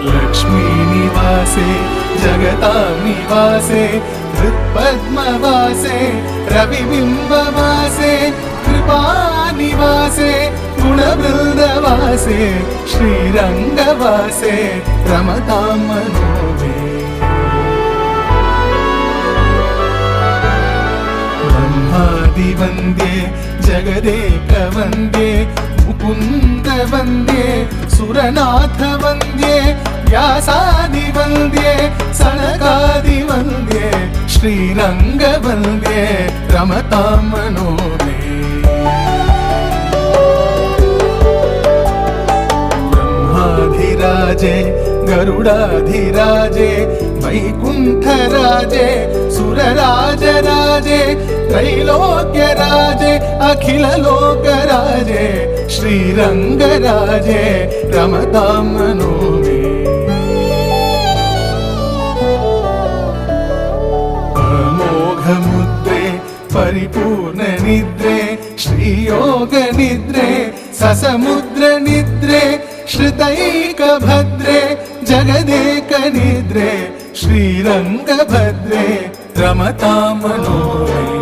लक्ष्मीनिवासे जगतां निवासे हृत्पद्मवासे रविबिम्बवासे कृपानिवासे गुणवृन्दवासे श्रीरङ्गवासे रमतां मनो मे। ब्रह्मादिवन्द्ये जगदेकवन्द्ये मुकुन्दवन्द्ये सुरनाथवन्द्ये व्यासादिवन्द्ये सनकादिवन्द्ये श्रीरङ्गवन्द्ये रमतां मनो मे। ब्रह्माधिराजे गरुडाधिराजे वैकुण्ठराजे सुरराजराजे त्रैलोक्यराजे अखिललोकराजे श्रीरङ्गराजे रमतां मनो मे। अमोघमुद्रे परिपूर्णनिद्रे श्रीयोगनिद्रे ससमुद्रनिद्रे श्रुतैकभद्रे जगदेकनिद्रे श्रीरङ्गभद्रे रमतां मनो मे।